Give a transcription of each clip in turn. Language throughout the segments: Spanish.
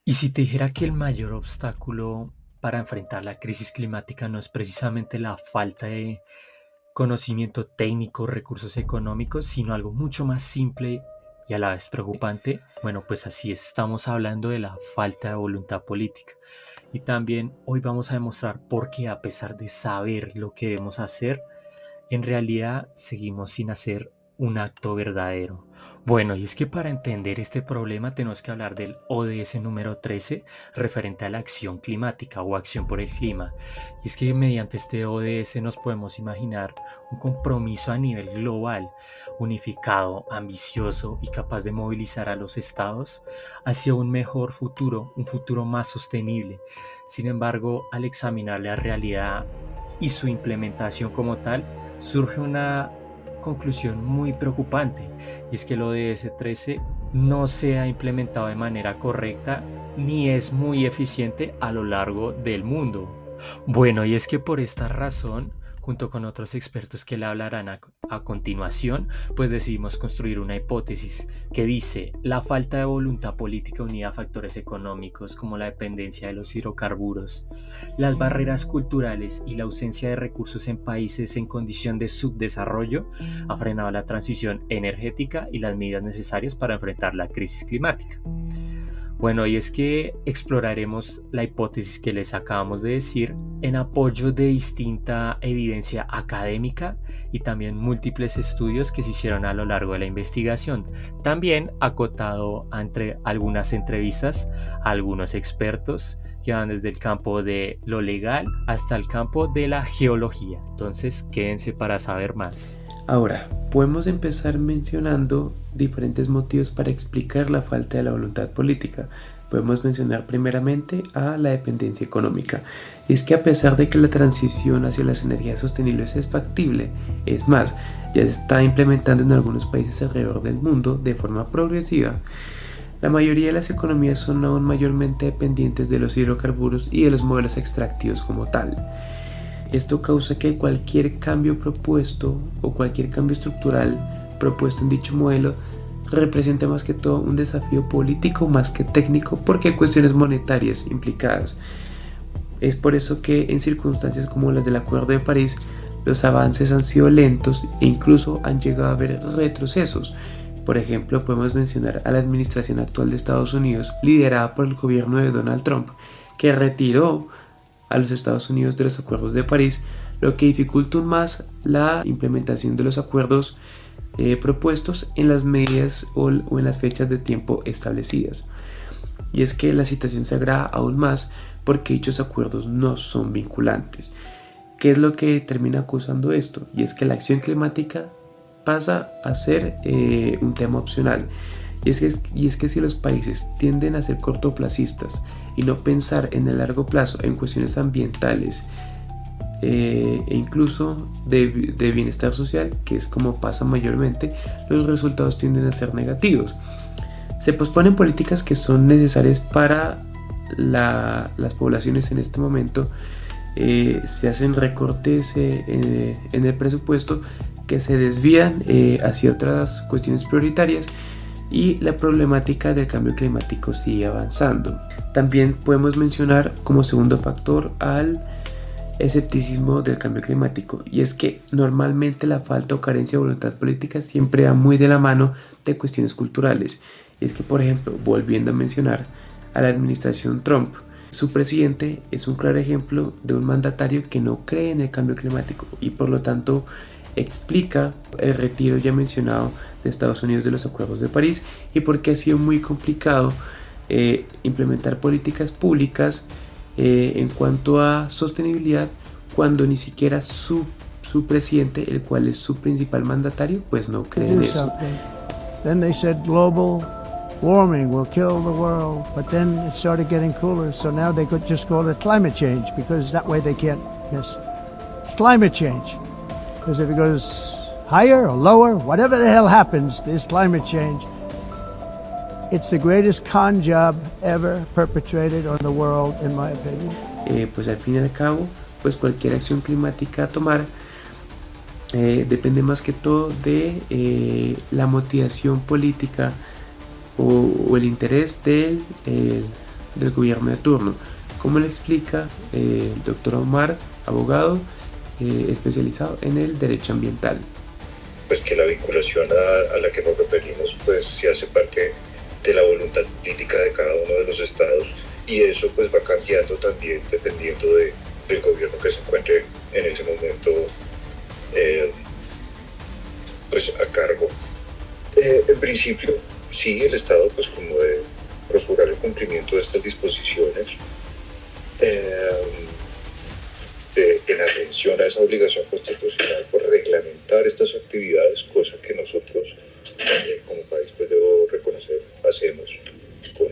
Y si te dijera que el mayor obstáculo para enfrentar la crisis climática no es precisamente la falta de conocimiento técnico, recursos económicos, sino algo mucho más simple y a la vez preocupante, bueno, pues así es, estamos hablando de la falta de voluntad política. Y también hoy vamos a demostrar por qué a pesar de saber lo que debemos hacer, en realidad seguimos sin hacer un acto verdadero. Bueno, y es que para entender este problema tenemos que hablar del ODS número 13 referente a la acción climática o acción por el clima. Y es que mediante este ODS nos podemos imaginar un compromiso a nivel global, unificado, ambicioso y capaz de movilizar a los estados hacia un mejor futuro, un futuro más sostenible. Sin embargo, al examinar la realidad y su implementación como tal, surge una conclusión muy preocupante, y es que el ODS 13 no se ha implementado de manera correcta ni es muy eficiente a lo largo del mundo. Bueno, y es que por esta razón, junto con otros expertos que le hablarán a continuación, pues decidimos construir una hipótesis que dice la falta de voluntad política unida a factores económicos como la dependencia de los hidrocarburos, las barreras culturales y la ausencia de recursos en países en condición de subdesarrollo ha frenado la transición energética y las medidas necesarias para enfrentar la crisis climática. Bueno, y es que exploraremos la hipótesis que les acabamos de decir en apoyo de distinta evidencia académica y también múltiples estudios que se hicieron a lo largo de la investigación. También acotado entre algunas entrevistas a algunos expertos que van desde el campo de lo legal hasta el campo de la geología. Entonces, quédense para saber más. Ahora, podemos empezar mencionando diferentes motivos para explicar la falta de la voluntad política. Podemos mencionar primeramente a la dependencia económica. Y es que a pesar de que la transición hacia las energías sostenibles es factible, es más, ya se está implementando en algunos países alrededor del mundo de forma progresiva, la mayoría de las economías son aún mayormente dependientes de los hidrocarburos y de los modelos extractivos como tal. Esto causa que cualquier cambio propuesto o cualquier cambio estructural propuesto en dicho modelo represente más que todo un desafío político más que técnico porque hay cuestiones monetarias implicadas. Es por eso que en circunstancias como las del Acuerdo de París los avances han sido lentos e incluso han llegado a haber retrocesos. Por ejemplo, podemos mencionar a la administración actual de Estados Unidos liderada por el gobierno de Donald Trump, que retiró a los Estados Unidos de los acuerdos de París, lo que dificulta aún más la implementación de los acuerdos propuestos en las medidas o en las fechas de tiempo establecidas. Y es que la situación se agrava aún más porque dichos acuerdos no son vinculantes. ¿Qué es lo que termina acusando esto? Y es que la acción climática pasa a ser un tema opcional. Y es que si los países tienden a ser cortoplacistas y no pensar en el largo plazo en cuestiones ambientales e incluso de bienestar social, que es como pasa mayormente, los resultados tienden a ser negativos. Se posponen políticas que son necesarias para las poblaciones en este momento, se hacen recortes en el presupuesto que se desvían hacia otras cuestiones prioritarias y la problemática del cambio climático sigue avanzando. También podemos mencionar como segundo factor al escepticismo del cambio climático, y es que normalmente la falta o carencia de voluntad política siempre va muy de la mano de cuestiones culturales. Y es que, por ejemplo, volviendo a mencionar a la administración Trump, su presidente es un claro ejemplo de un mandatario que no cree en el cambio climático y por lo tanto explica el retiro ya mencionado de Estados Unidos de los acuerdos de París y por qué ha sido muy complicado implementar políticas públicas en cuanto a sostenibilidad cuando ni siquiera su presidente, el cual es su principal mandatario, pues no cree en eso. Then they said global warming will kill the world, but then it started getting cooler, so now they could just call it climate change because that way they can't miss it. It's climate change. Because if it goes higher or lower, whatever the hell happens, this climate change, it's the greatest con job ever perpetrated on the world, in my opinion. Pues al fin y al cabo, pues cualquier acción climática a tomar depende más que todo de la motivación política o el interés del gobierno de turno. ¿Cómo le explica el doctor Omar, abogado especializado en el derecho ambiental? Pues que la vinculación a la que nos referimos pues se hace parte de la voluntad política de cada uno de los estados, y eso pues va cambiando también dependiendo del gobierno que se encuentre en ese momento pues a cargo. En principio sí, el estado pues como de procurar el cumplimiento de estas disposiciones en atención a esa obligación constitucional por reglamentar estas actividades, cosa que nosotros como país pues debo reconocer hacemos con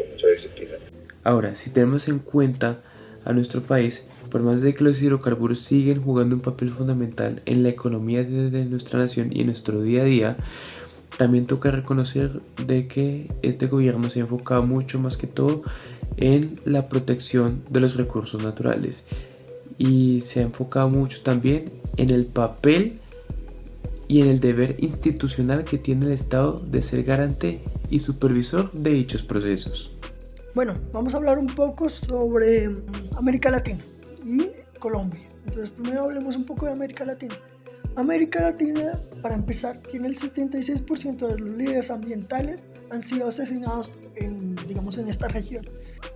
mucha disciplina. Ahora, si tenemos en cuenta a nuestro país, por más de que los hidrocarburos siguen jugando un papel fundamental en la economía de nuestra nación y en nuestro día a día, también toca reconocer de que este gobierno se ha enfocado mucho más que todo en la protección de los recursos naturales y se ha enfocado mucho también en el papel y en el deber institucional que tiene el Estado de ser garante y supervisor de dichos procesos. Bueno, vamos a hablar un poco sobre América Latina y Colombia. Entonces, primero hablemos un poco de América Latina. América Latina, para empezar, tiene el 76% de los líderes ambientales han sido asesinados en esta región.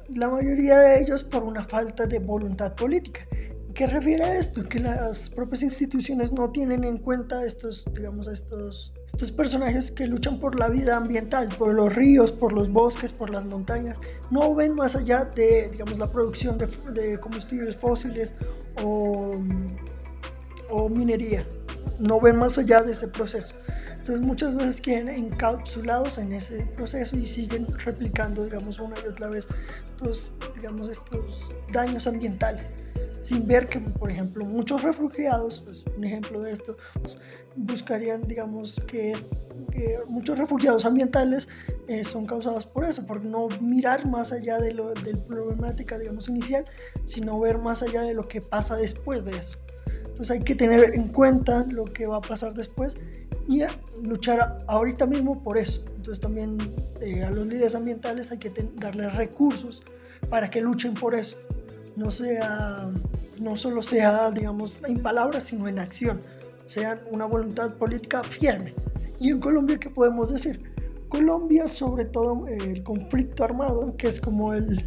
La mayoría de ellos por una falta de voluntad política. ¿Qué refiere a esto? Que las propias instituciones no tienen en cuenta estos personajes que luchan por la vida ambiental, por los ríos, por los bosques, por las montañas. No ven más allá de, la producción de combustibles fósiles o minería. No ven más allá de ese proceso. Entonces muchas veces quedan encapsulados en ese proceso y siguen replicando, una y otra vez estos daños ambientales, sin ver que, por ejemplo, muchos refugiados, pues un ejemplo de esto, buscarían, que muchos refugiados ambientales son causados por eso, por no mirar más allá de la problemática, inicial, sino ver más allá de lo que pasa después de eso. Entonces hay que tener en cuenta lo que va a pasar después y luchar ahorita mismo por eso. Entonces también a los líderes ambientales hay que darles recursos para que luchen por eso. No solo sea, en palabras, sino en acción. Sea una voluntad política firme. ¿Y en Colombia qué podemos decir? Colombia, sobre todo el conflicto armado, que es como el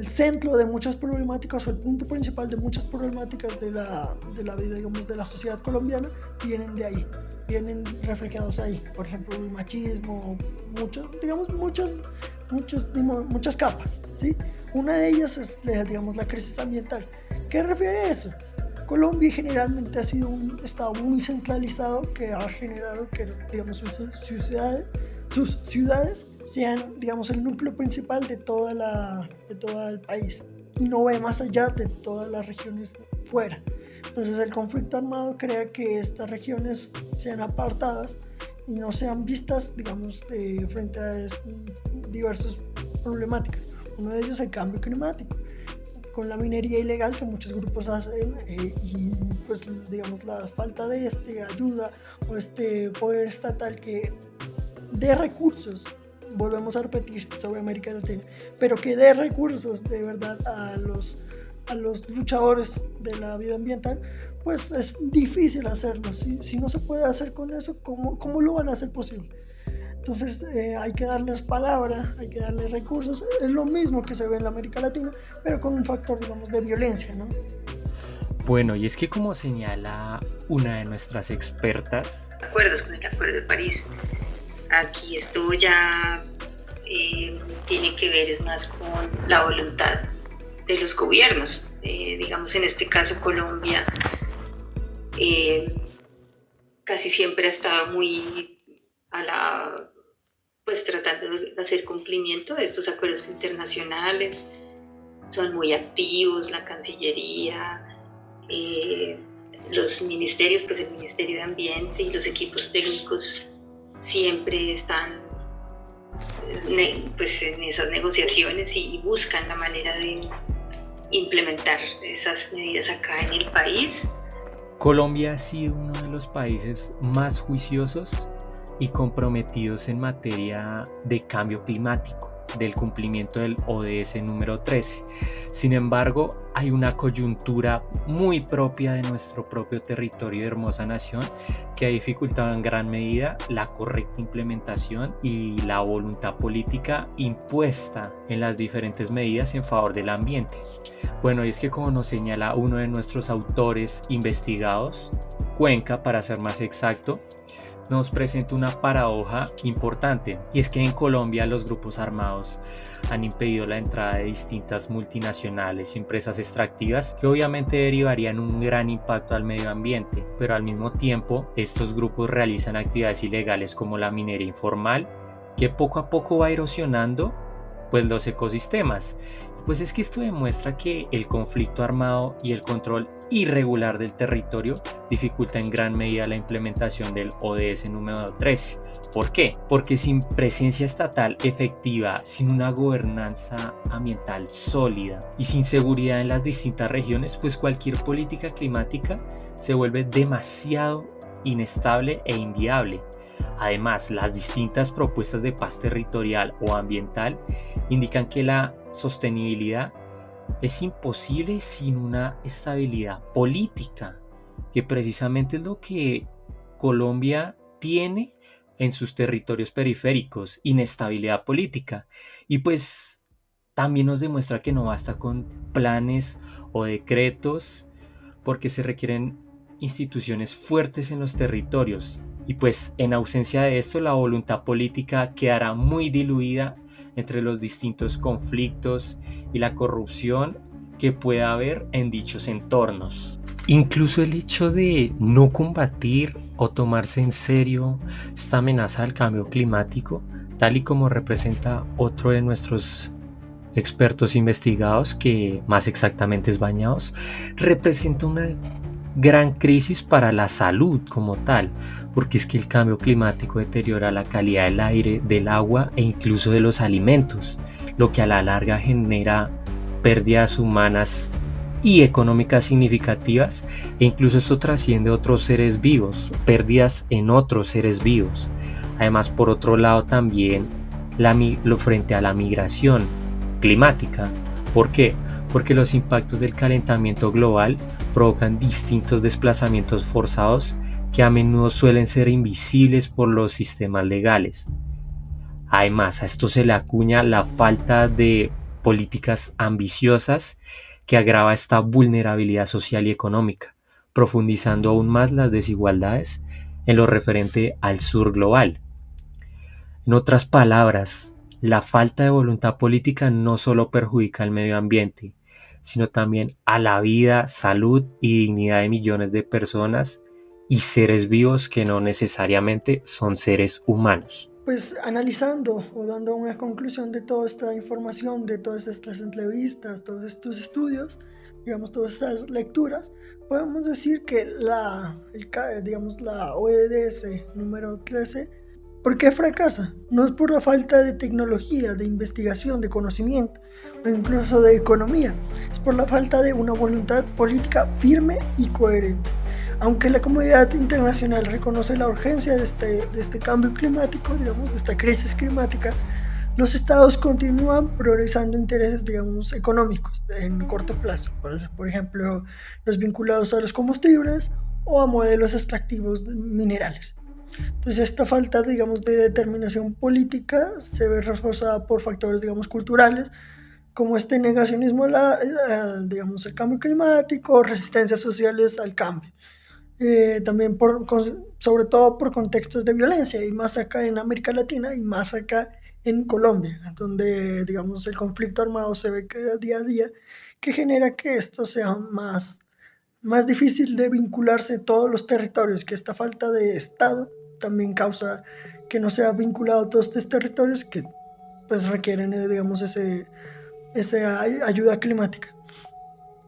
centro de muchas problemáticas o el punto principal de muchas problemáticas de la vida, de la sociedad colombiana, vienen de ahí, vienen reflejados ahí. Por ejemplo, el machismo, muchas capas, ¿sí? Una de ellas es, la crisis ambiental. ¿Qué refiere a eso? Colombia generalmente ha sido un estado muy centralizado que ha generado que, sus ciudades sean, el núcleo principal de todo el país y no ve más allá de todas las regiones fuera. Entonces el conflicto armado crea que estas regiones sean apartadas y no sean vistas, frente a diversas problemáticas. Uno de ellos es el cambio climático, con la minería ilegal que muchos grupos hacen y pues la falta de ayuda o poder estatal que dé recursos. Volvemos a repetir sobre América Latina, pero que dé recursos de verdad a los luchadores de la vida ambiental, pues es difícil hacerlo. Si no se puede hacer con eso, ¿cómo lo van a hacer posible? Entonces hay que darles palabra, hay que darles recursos. Es lo mismo que se ve en la América Latina, pero con un factor, de violencia, ¿no? Bueno, y es que como señala una de nuestras expertas, acuerdos con el Acuerdo de París, aquí esto ya tiene que ver es más con la voluntad de los gobiernos. En este caso Colombia casi siempre ha estado muy tratando de hacer cumplimiento de estos acuerdos internacionales. Son muy activos, la Cancillería, los ministerios, pues el Ministerio de Ambiente y los equipos técnicos siempre están en esas negociaciones y buscan la manera de implementar esas medidas acá en el país. Colombia ha sido uno de los países más juiciosos y comprometidos en materia de cambio climático, del cumplimiento del ODS número 13. Sin embargo, hay una coyuntura muy propia de nuestro propio territorio de hermosa nación que ha dificultado en gran medida la correcta implementación y la voluntad política impuesta en las diferentes medidas en favor del ambiente. Bueno, y es que como nos señala uno de nuestros autores investigados, Cuenca para ser más exacto, nos presenta una paradoja importante, y es que en Colombia los grupos armados han impedido la entrada de distintas multinacionales y empresas extractivas que obviamente derivarían un gran impacto al medio ambiente, pero al mismo tiempo estos grupos realizan actividades ilegales como la minería informal que poco a poco va erosionando pues los ecosistemas. Pues es que esto demuestra que el conflicto armado y el control irregular del territorio dificulta en gran medida la implementación del ODS número 13. ¿Por qué? Porque sin presencia estatal efectiva, sin una gobernanza ambiental sólida y sin seguridad en las distintas regiones, pues cualquier política climática se vuelve demasiado inestable e inviable. Además, las distintas propuestas de paz territorial o ambiental indican que la sostenibilidad es imposible sin una estabilidad política, que precisamente es lo que Colombia tiene en sus territorios periféricos, inestabilidad política. Y pues también nos demuestra que no basta con planes o decretos, porque se requieren instituciones fuertes en los territorios. Y pues en ausencia de esto, la voluntad política quedará muy diluida entre los distintos conflictos y la corrupción que pueda haber en dichos entornos. Incluso el hecho de no combatir o tomarse en serio esta amenaza del cambio climático, tal y como representa otro de nuestros expertos investigados, que más exactamente es Bañados, representa una gran crisis para la salud como tal, porque es que el cambio climático deteriora la calidad del aire, del agua e incluso de los alimentos, lo que a la larga genera pérdidas humanas y económicas significativas, e incluso esto trasciende a otros seres vivos, pérdidas en otros seres vivos. Además, por otro lado, también frente a la migración climática. ¿Por qué? Porque los impactos del calentamiento global provocan distintos desplazamientos forzados que a menudo suelen ser invisibles por los sistemas legales. Además, a esto se le acuña la falta de políticas ambiciosas que agrava esta vulnerabilidad social y económica, profundizando aún más las desigualdades en lo referente al sur global. En otras palabras, la falta de voluntad política no solo perjudica al medio ambiente, sino también a la vida, salud y dignidad de millones de personas y seres vivos que no necesariamente son seres humanos. Pues analizando o dando una conclusión de toda esta información, de todas estas entrevistas, todos estos estudios, digamos, todas estas lecturas, podemos decir que la ODS número 13, ¿por qué fracasa? No es por la falta de tecnología, de investigación, de conocimiento o incluso de economía, es por la falta de una voluntad política firme y coherente. Aunque la comunidad internacional reconoce la urgencia de este cambio climático, digamos, de esta crisis climática, los estados continúan priorizando intereses, digamos, económicos en corto plazo, por ejemplo, los vinculados a los combustibles o a modelos extractivos minerales. Entonces, esta falta, digamos, de determinación política se ve reforzada por factores, digamos, culturales, como este negacionismo digamos, al cambio climático, resistencias sociales al cambio. También sobre todo por contextos de violencia, y más acá en América Latina y más acá en Colombia, donde, digamos, el conflicto armado se ve día a día, que genera que esto sea más difícil de vincularse en todos los territorios, que esta falta de Estado también causa que no sea vinculado a todos estos territorios que pues requieren, digamos, esa ayuda climática.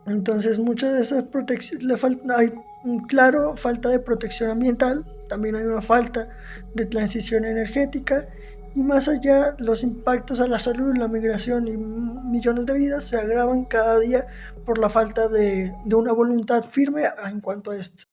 Entonces, muchas de esas protecciones, hay un claro falta de protección ambiental, también hay una falta de transición energética, y más allá, los impactos a la salud, la migración y millones de vidas se agravan cada día por la falta de una voluntad firme en cuanto a esto.